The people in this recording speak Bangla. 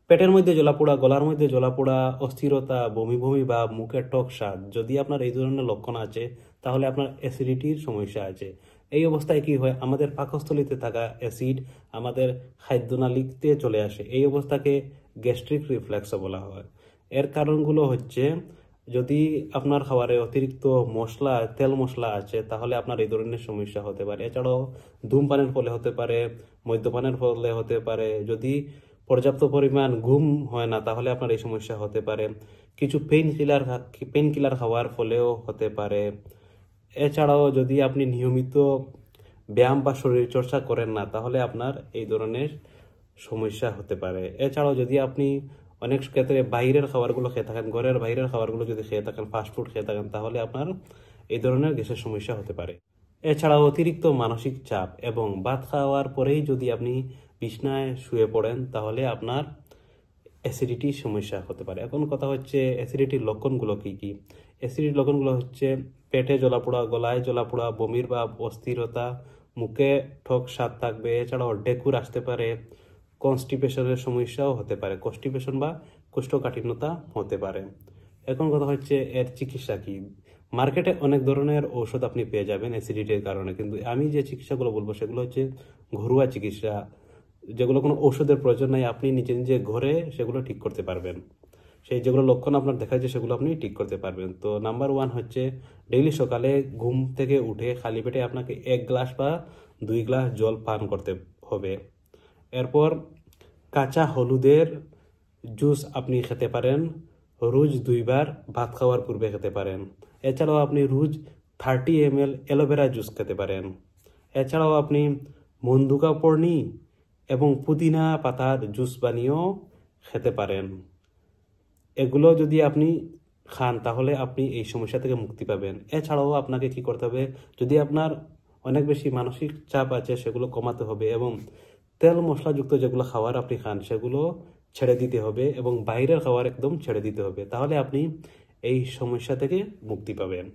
পেটের মধ্যে জ্বলাপোড়া, গলার মধ্যে জ্বলাপোড়া, অস্থিরতা, বমি বমি বা মুখের টক স্বাদ, যদি আপনার এই ধরনের লক্ষণ আছে তাহলে আপনার অ্যাসিডিটির সমস্যা আছে। এই অবস্থায় কি হয়, আমাদের পাকস্থলীতে থাকা অ্যাসিড আমাদের খাদ্যনালীতে চলে আসে। এই অবস্থাকে গ্যাস্ট্রিক রিফ্লেক্সও বলা হয়। এর কারণগুলো হচ্ছে, যদি আপনার খাবারে অতিরিক্ত মশলা, তেল মশলা আছে, তাহলে আপনার এই ধরনের সমস্যা হতে পারে। এছাড়াও ধূমপানের ফলে হতে পারে, মদ্যপানের ফলে হতে পারে, যদি পর্যাপ্ত পরিমাণ ঘুম হয় না তাহলে আপনার এই সমস্যা হতে পারে, কিছু পেইন কিলার খাওয়ার ফলেও হতে পারে। এছাড়াও যদি আপনি নিয়মিত ব্যায়াম বা শরীর চর্চা করেন না তাহলে আপনার এই ধরনের সমস্যা হতে পারে। এছাড়াও যদি আপনি অনেক ক্ষেত্রে বাইরের খাবারগুলো খেয়ে থাকেন, ঘরের বাইরের খাবারগুলো যদি খেয়ে থাকেন, ফাস্টফুড খেয়ে থাকেন, তাহলে আপনার এই ধরনের গ্যাসের সমস্যা হতে পারে। এছাড়াও অতিরিক্ত মানসিক চাপ এবং ভাত খাওয়ার পরেই যদি আপনি বিছনায় শুয়ে পড়েন তাহলে আপনার অ্যাসিডিটির সমস্যা হতে পারে। এখন কথা হচ্ছে অ্যাসিডিটির লক্ষণগুলো কি কি। অ্যাসিডিটির লক্ষণগুলো হচ্ছে পেটে জ্বলাপোড়া, গলায় জ্বলাপোড়া, বমির ভাব, অস্থিরতা, মুখে টক স্বাদ থাকবে। এছাড়াও ডেকুর আসতে পারে, কনস্টিপেশনের সমস্যাও হতে পারে, কনস্টিপেশন বা কোষ্ঠকাঠিন্যতা হতে পারে। এখন কথা হচ্ছে এর চিকিৎসা কি। মার্কেটে অনেক ধরনের ঔষধ আপনি পেয়ে যাবেন অ্যাসিডিটির কারণে, কিন্তু আমি যে চিকিৎসাগুলো বলবো সেগুলো হচ্ছে ঘরোয়া চিকিৎসা, যেগুলো কোনো ঔষধের প্রয়োজন নাই, আপনি নিজে নিজে ঘরে সেগুলো ঠিক করতে পারবেন। সেই যেগুলো লক্ষণ আপনার দেখা যায় সেগুলো আপনি ঠিক করতে পারবেন। তো নাম্বার 1 হচ্ছে, ডেইলি সকালে ঘুম থেকে উঠে খালি পেটে আপনাকে 1 গ্লাস বা 2 গ্লাস জল পান করতে হবে। এরপর কাঁচা হলুদের জুস আপনি খেতে পারেন, রোজ 2 বার ভাত খাওয়ার পূর্বে খেতে পারেন। এছাড়াও আপনি রোজ 30 ml অ্যালোভেরা জুস খেতে পারেন। এছাড়াও আপনি মন্দুকা পর্ণি এবং পুদিনা পাতার জুস বানিয়েও খেতে পারেন। এগুলো যদি আপনি খান তাহলে আপনি এই সমস্যা থেকে মুক্তি পাবেন। এছাড়াও আপনাকে কি করতে হবে, যদি আপনার অনেক বেশি মানসিক চাপ আছে সেগুলো কমাতে হবে, এবং তেল মশলাযুক্ত যেগুলো খাবার আপনি খান সেগুলো ছেড়ে দিতে হবে, এবং বাইরের খাবার একদম ছেড়ে দিতে হবে। তাহলে আপনি এই সমস্যা থেকে মুক্তি পাবেন।